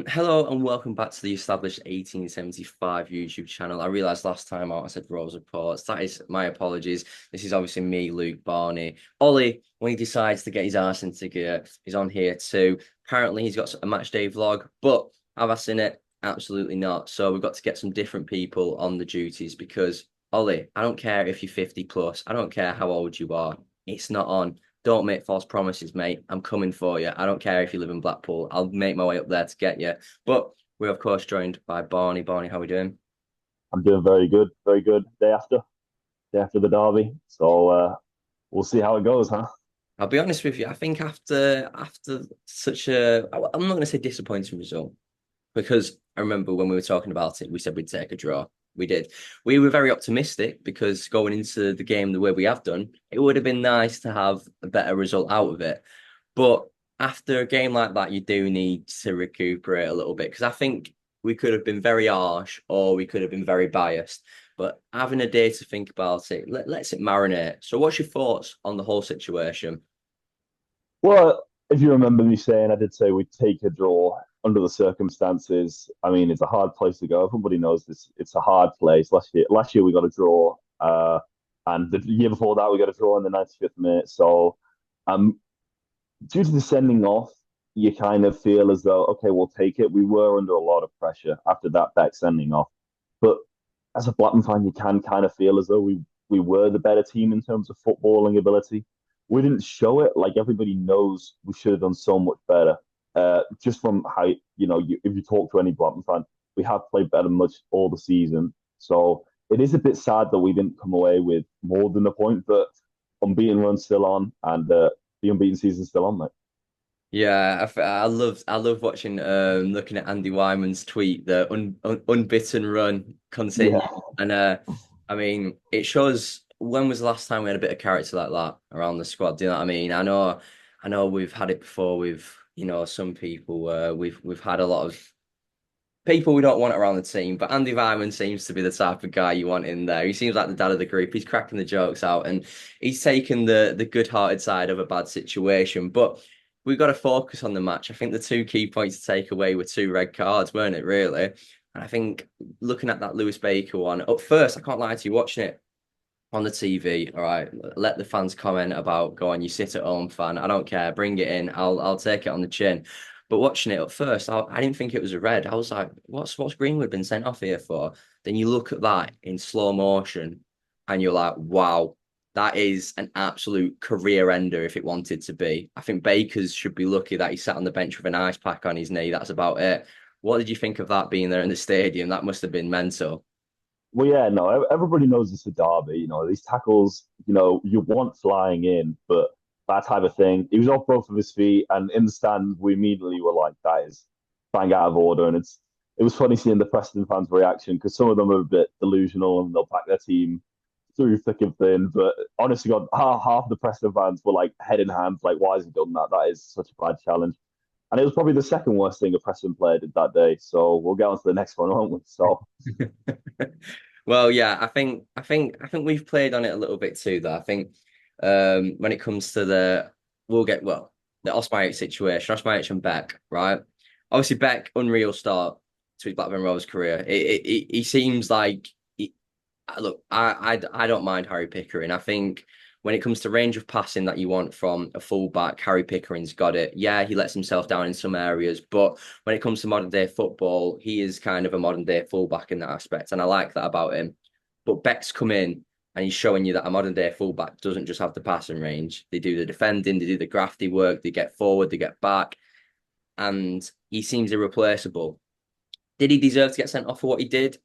Hello and welcome back to the established 1875 YouTube channel. I realised last time out I said Roversreports. That is my apologies. This is obviously me, Luke, Barney. Ollie, when he decides to get his arse into gear, he's on here too. Apparently he's got a match day vlog, but have I seen it? Absolutely not. So we've got to get some different people on the duties because, Ollie, I don't care if you're 50 plus. I don't care how old you are. It's not on. Don't make false promises, mate. I'm coming for you. I don't care if you live in Blackpool. I'll make my way up there to get you. But we're, of course, joined by Barney. Barney, how are we doing? I'm doing very good, very good. Day after the derby. So we'll see how it goes, huh? I'll be honest with you. I think after such a, I'm not going to say disappointing result because I remember when we were talking about it, we said we'd take a draw. We did. We were very optimistic because going into the game the way we have done, it would have been nice to have a better result out of it. But after a game like that, you do need to recuperate a little bit because I think we could have been very harsh or we could have been very biased. But having a day to think about it, lets it marinate. So, what's your thoughts on the whole situation? Well, if you remember me saying, I did say we'd take a draw under the circumstances. I mean, it's a hard place to go. Everybody knows this. It's a hard place. Last year we got a draw, and the year before that we got a draw in the 95th minute. So, um, due to the sending off, you kind of feel as though, okay, we'll take it. We were under a lot of pressure after that back sending off, but as a Blackburn fan, you can kind of feel as though we were the better team in terms of footballing ability. We didn't show it. Like everybody knows, we should have done so much better. Just from how if you talk to any Blackburn fan, we have played better much all the season. So it is a bit sad that we didn't come away with more than a point, but unbeaten run's still on, and the unbeaten season's still on, mate. Yeah, I love watching looking at Andy Wyman's tweet, the unbitten run continue. Yeah. And I mean it shows when was the last time we had a bit of character like that around the squad? Do you know what I mean? I know we've had it before with, some people we've had a lot of people we don't want around the team, but Andy Wyman seems to be the type of guy you want in there. He seems like the dad of the group. He's cracking the jokes out and he's taken the good-hearted side of a bad situation. But we've got to focus on the match. I think the two key points to take away were two red cards, weren't it, really? And I think looking at that Lewis Baker one, at first, I can't lie to you, watching it on the TV, all right, let the fans comment about go on, you sit at home fan. I don't care, bring it in. I'll take it on the chin. But watching it at first, I didn't think it was a red. I was like, what's Greenwood been sent off here for? Then you look at that in slow motion and you're like, wow, that is an absolute career ender if it wanted to be. I think Baker's should be lucky that he sat on the bench with an ice pack on his knee. That's about it. What did you think of that being there in the stadium? That must have been mental. Well, yeah, no, everybody knows it's a derby. These tackles, you want flying in, but that type of thing. He was off both of his feet, and in the stand, we immediately were like, that is bang out of order. And it was funny seeing the Preston fans' reaction because some of them are a bit delusional and they'll back their team through thick and thin. But honestly, God, half the Preston fans were like head in hands, like, why has he done that? That is such a bad challenge. And it was probably the second worst thing a Preston player did that day. So we'll get on to the next one, won't we? So Well, yeah, I think we've played on it a little bit too, though. I think when it comes to the Osmaic situation, Osmaic and Beck, right? Obviously, Beck, unreal start to his Blackburn Rovers career. He seems like look, I don't mind Harry Pickering. I think when it comes to range of passing that you want from a fullback, Harry Pickering's got it. Yeah, he lets himself down in some areas, but when it comes to modern day football, he is kind of a modern day fullback in that aspect, and I like that about him. But Beck's come in and he's showing you that a modern day fullback doesn't just have the passing range. They do the defending, they do the grafty work, they get forward, they get back, and he seems irreplaceable. Did he deserve to get sent off for what he did?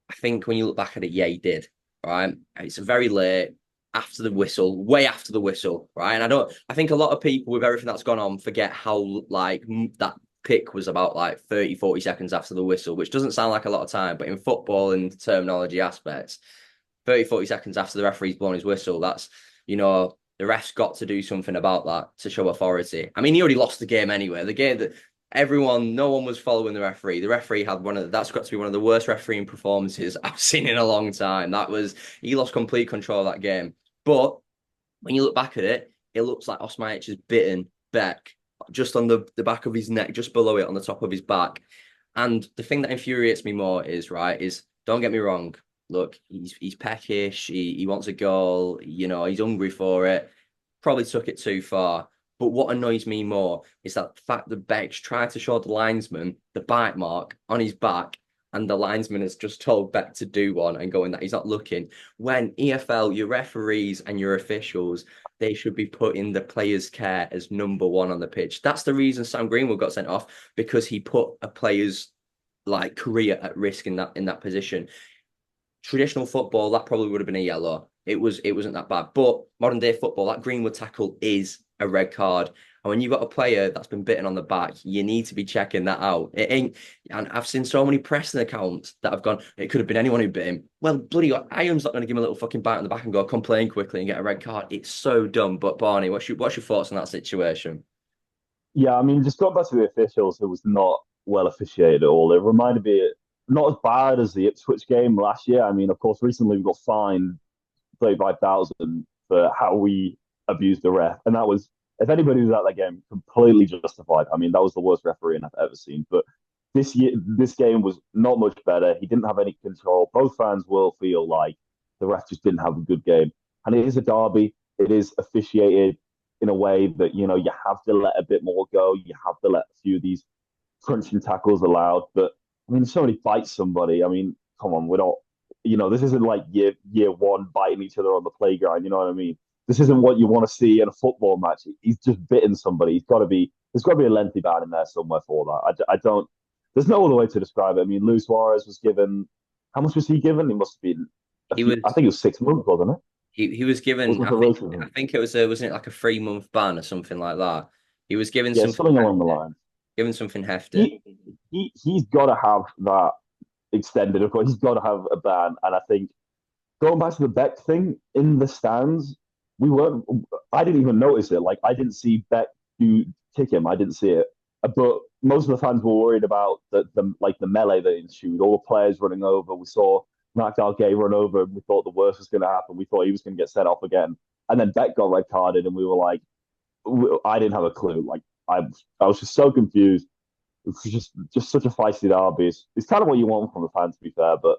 I think when you look back at it, yeah, he did. Right. It's very late after the whistle, way after the whistle. Right. And I think a lot of people with everything that's gone on forget how like that pick was about like 30, 40 seconds after the whistle, which doesn't sound like a lot of time. But in football and terminology aspects, 30, 40 seconds after the referee's blown his whistle, that's, the ref's got to do something about that to show authority. I mean, he already lost the game anyway. The game that no one was following the referee. The referee had that's got to be one of the worst refereeing performances I've seen in a long time. He lost complete control of that game. But when you look back at it, it looks like Osmaic has bitten Beck just on the back of his neck, just below it on the top of his back. And the thing that infuriates me more is, right, is don't get me wrong. Look, he's peckish. He wants a goal. He's hungry for it. Probably took it too far. But what annoys me more is that fact that Beck's tried to show the linesman the bite mark on his back, and the linesman has just told Beck to do one and going that he's not looking. When EFL, your referees and your officials, they should be putting the players' care as number one on the pitch. That's the reason Sam Greenwood got sent off, because he put a player's like career at risk in that position. Traditional football, that probably would have been a yellow. It wasn't that bad. But modern day football, that Greenwood tackle is a red card. And when you've got a player that's been bitten on the back, you need to be checking that out. It ain't, and I've seen so many Preston accounts that have gone, it could have been anyone who bit him. Well, bloody Iron's not going to give him a little fucking bite on the back and go complain quickly and get a red card. It's so dumb. But Barney, what's your thoughts on that situation? Yeah, I mean, just going back to the officials, it was not well officiated at all. It reminded me not as bad as the Ipswich game last year. I mean, of course, recently we got fined 35,000 for how we abused the ref, and that was, if anybody was at that game, completely justified. I mean, that was the worst refereeing I've ever seen. But this game was not much better. He didn't have any control. Both fans will feel like the ref just didn't have a good game, and it is a derby. It is officiated in a way that you have to let a bit more go. You have to let a few of these crunching tackles allowed. But I mean, if somebody bites somebody, I mean, come on, we're not. This isn't like year one biting each other on the playground. You know what I mean? This isn't what you want to see in a football match. He's just bitten somebody. There's got to be a lengthy ban in there somewhere for that. I don't. There's no other way to describe it. I mean, Luis Suarez was given. How much was he given? He must have been a He few. I was think it was 6 months, wasn't it? he was given, Wasn't I it think probation? I think it was wasn't it like a 3 month ban or something like that. He was given Yeah, something something along the hefty. line. Given something hefty. He he's got to have that extended. Of course, he's got to have a ban. And I think going back to the Beck thing in the stands, we weren't. I didn't even notice it. Like I didn't see Beck do kick him. I didn't see it. But most of the fans were worried about the melee that ensued. All the players running over. We saw Mark Dalgay run over, and we thought the worst was going to happen. We thought he was going to get set off again. And then Beck got red carded, and we were like, I didn't have a clue. Like I was just so confused. It's just such a feisty derby. It's kind of what you want from a fan, to be fair. But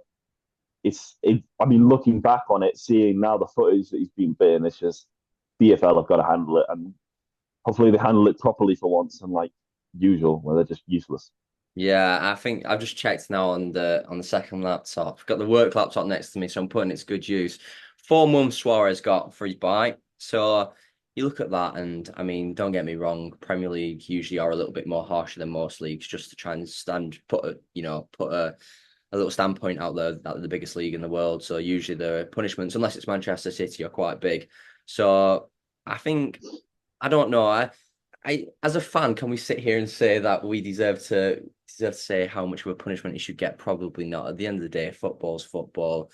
I mean, looking back on it, seeing now the footage that he's been bitten, it's just BFL have got to handle it, and hopefully they handle it properly for once, and like usual, where they're just useless. Yeah, I think I've just checked now on the second laptop. I've got the work laptop next to me, so I'm putting its good use. 4 months Suarez got for his bite. So you look at that, and I mean, don't get me wrong, Premier League usually are a little bit more harsher than most leagues, just to try and put a little standpoint out there that the biggest league in the world. So usually the punishments, unless it's Manchester City, are quite big. So I think I don't know. I as a fan, can we sit here and say that we deserve to say how much of a punishment he should get? Probably not. At the end of the day, football's football.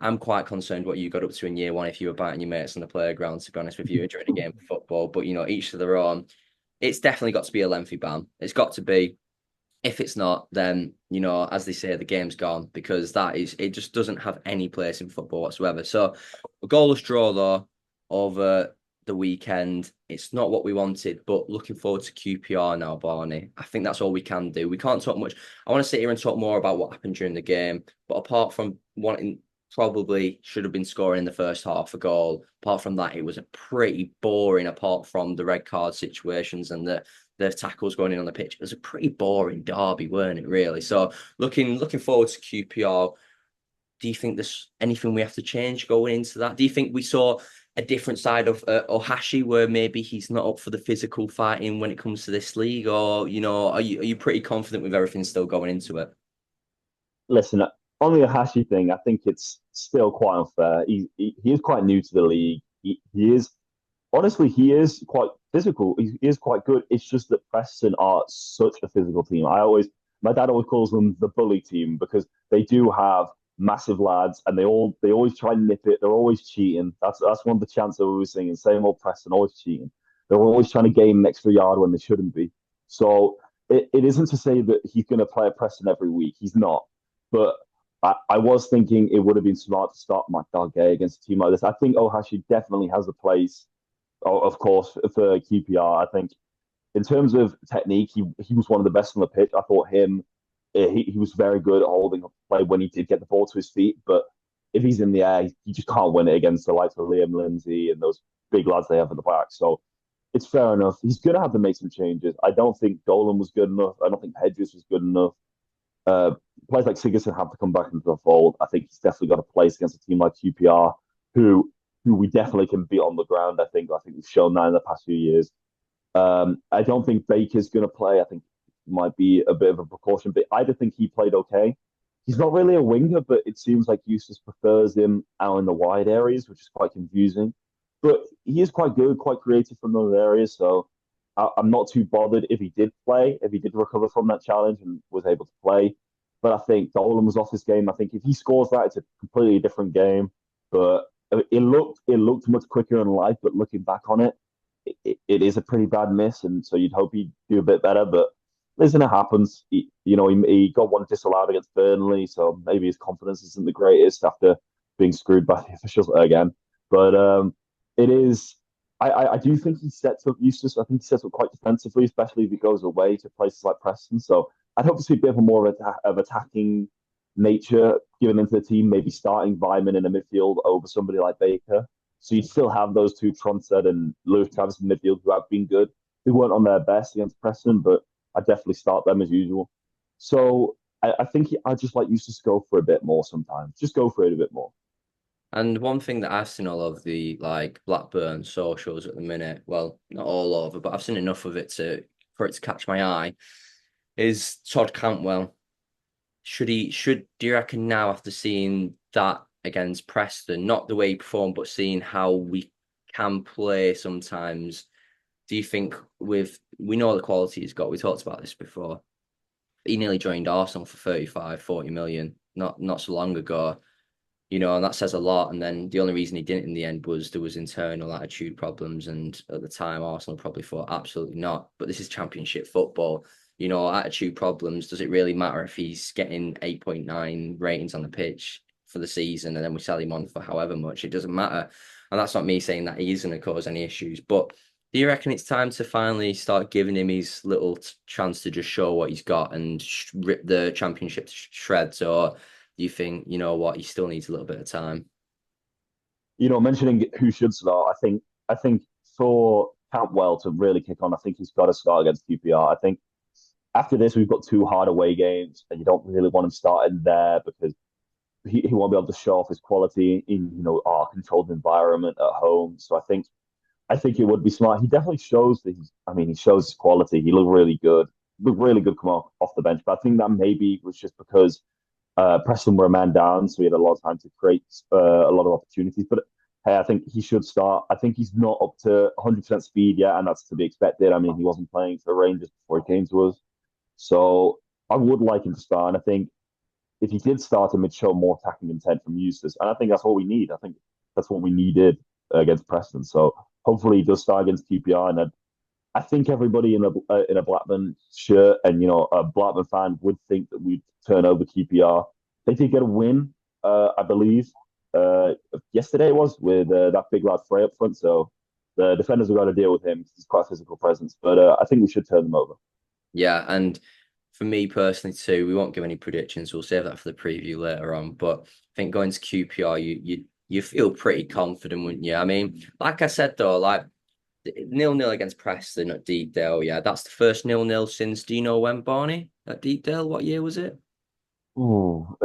I'm quite concerned what you got up to in year one if you were biting your mates on the playground, to be honest with you, during a game of football. But each to their own. It's definitely got to be a lengthy ban. It's got to be. If it's not, then as they say, the game's gone, because it just doesn't have any place in football whatsoever. So a goalless draw though over the weekend. It's not what we wanted, but looking forward to QPR now, Barney. I think that's all we can do. We can't talk much. I want to sit here and talk more about what happened during the game, but apart from wanting, probably should have been scoring in the first half a goal. Apart from that, it was a pretty boring. Apart from the red card situations and the tackles going in on the pitch, it was a pretty boring derby, weren't it? Really. So looking forward to QPR. Do you think there's anything we have to change going into that? Do you think we saw a different side of Ohashi, where maybe he's not up for the physical fighting when it comes to this league, or are you pretty confident with everything still going into it? Listen, on the Ahashi thing, I think it's still quite unfair. He is quite new to the league. He is honestly, he is quite physical. He is quite good. It's just that Preston are such a physical team. My dad always calls them the bully team, because they do have massive lads, and they always try and nip it. They're always cheating. That's one of the chants that we were singing. Same old Preston, always cheating. They're always trying to gain an extra yard when they shouldn't be. So it isn't to say that he's going to play at Preston every week. He's not. But I was thinking it would have been smart to start Matt Gay against a team like this. I think Ohashi definitely has a place, of course, for QPR. I think in terms of technique, he was one of the best on the pitch. I thought he was very good at holding up play when he did get the ball to his feet. But if he's in the air, you just can't win it against the likes of Liam Lindsay and those big lads they have at the back. So it's fair enough. He's going to have to make some changes. I don't think Dolan was good enough. I don't think Hedges was good enough. Uh, Players like Sigurdsson have to come back into the fold. I think he's definitely got a place against a team like QPR, who who we definitely can beat on the ground. I think we've shown that in the past few years. I don't think Baker's going to play. I think it might be a bit of a precaution, but I do think he played okay. He's not really a winger, but it seems like Eustace prefers him out in the wide areas, which is quite confusing. But he is quite good, quite creative from those areas. So I'm not too bothered if he did play, if he did recover from that challenge and was able to play. But I think Dolan was off his game. I think if he scores that, it's a completely different game. But it looked much quicker in life. But looking back on it, it is a pretty bad miss, and so you'd hope he'd do a bit better. But listen, it happens. He got one disallowed against Burnley, so maybe his confidence isn't the greatest after being screwed by the officials again. But it is. I do think he sets up Eustace. I think he sets up quite defensively, especially if he goes away to places like Preston. So I'd hope to see a bit of a more of attacking nature given into the team, maybe starting Vyman in the midfield over somebody like Baker. So you'd still have those two, Tronstead and Lewis Travis in midfield, who have been good. They weren't on their best against Preston, but I'd definitely start them as usual. So I think I'd just like Eustace to go for a bit more sometimes. Just go for it a bit more. And one thing that I've seen all of the like Blackburn socials at the minute, well, not all over, but I've seen enough of it to for it to catch my eye, is Todd Cantwell. Do you reckon now after seeing that against Preston, not the way he performed, but seeing how we can play sometimes, do you think we know the quality he's got, we talked about this before. He nearly joined Arsenal for 35, 40 million, not so long ago, and that says a lot. And then the only reason he didn't in the end was there was internal attitude problems. And at the time, Arsenal probably thought absolutely not. But this is championship football. Attitude problems. Does it really matter if he's getting 8.9 ratings on the pitch for the season and then we sell him on for however much? It doesn't matter. And that's not me saying that he isn't going to cause any issues. But do you reckon it's time to finally start giving him his little chance to just show what he's got and rip the championship to shreds? Or do you think, what, he still needs a little bit of time? Mentioning who should start, I think for Campbell to really kick on, I think he's got to start against QPR. I think after this, we've got two hard away games, and you don't really want him starting there because he won't be able to show off his quality in our controlled environment at home. So I think it would be smart. He definitely shows that he shows his quality. He looked really good come off the bench. But I think that maybe was just because Preston were a man down, so he had a lot of time to create a lot of opportunities. But hey, I think he should start. I think he's not up to 100% speed yet, and that's to be expected. I mean, he wasn't playing for Rangers before he came to us. So I would like him to start. And I think if he did start him, it'd show more attacking intent from Eustace. And I think that's what we need. I think that's what we needed against Preston. So hopefully he does start against QPR. And I think everybody in a Blackburn shirt and a Blackburn fan would think that we'd turn over QPR. They did get a win, I believe. Yesterday it was with that big lad Frey up front. So the defenders have got to deal with him because he's quite a physical presence. But I think we should turn them over. Yeah, and for me personally too, we won't give any predictions. We'll save that for the preview later on. But I think going to QPR, you feel pretty confident, wouldn't you? I mean, like I said though, like 0-0 against Preston at Deepdale. Yeah, that's the first 0-0 since. Do you know when, Barney? At Deepdale, what year was it? Ooh,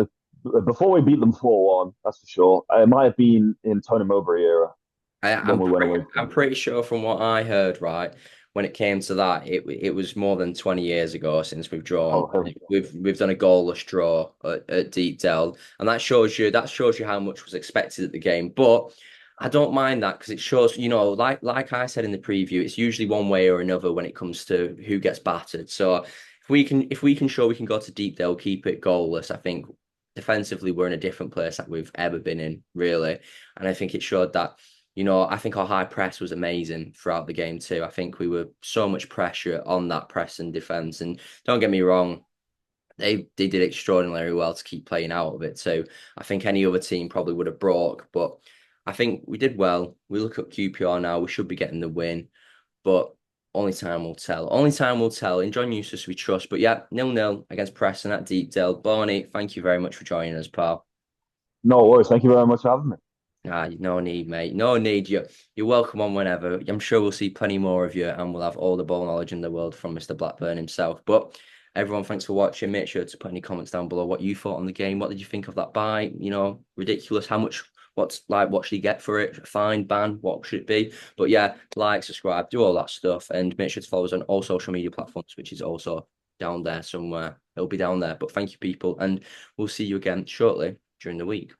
before we beat them 4-1, that's for sure. It might have been in Tony Mowbray era I, when I'm we went pretty, away to I'm them. pretty sure from what I heard, right, when it came to that, it was more than 20 years ago since we've drawn. Oh, here we go. We've done a goalless draw at Deepdale, and that shows you how much was expected at the game. But I don't mind that because it shows, like I said in the preview, it's usually one way or another when it comes to who gets battered. So if we can show we can go to Deepdale, keep it goalless, I think defensively we're in a different place that we've ever been in, really. And I think it showed that. I think our high press was amazing throughout the game too. I think we were so much pressure on that press and defense. And don't get me wrong, they did extraordinarily well to keep playing out of it too. I think any other team probably would have broke, but I think we did well. We look at QPR now, we should be getting the win. But only time will tell. Only time will tell. In John Eustace we trust. But yeah, 0-0 against Preston at Deepdale. Barney, thank you very much for joining us, pal. No worries. Thank you very much for having me. Ah, no need, mate. No need. You're welcome on whenever. I'm sure we'll see plenty more of you, and we'll have all the ball knowledge in the world from Mr. Blackburn himself. But everyone, thanks for watching. Make sure to put any comments down below what you thought on the game. What did you think of that buy? Ridiculous. How much? What should he get for it? Fine, ban? What should it be? But yeah, like, subscribe, do all that stuff, and make sure to follow us on all social media platforms, which is also down there somewhere. It'll be down there. But thank you, people, and we'll see you again shortly during the week.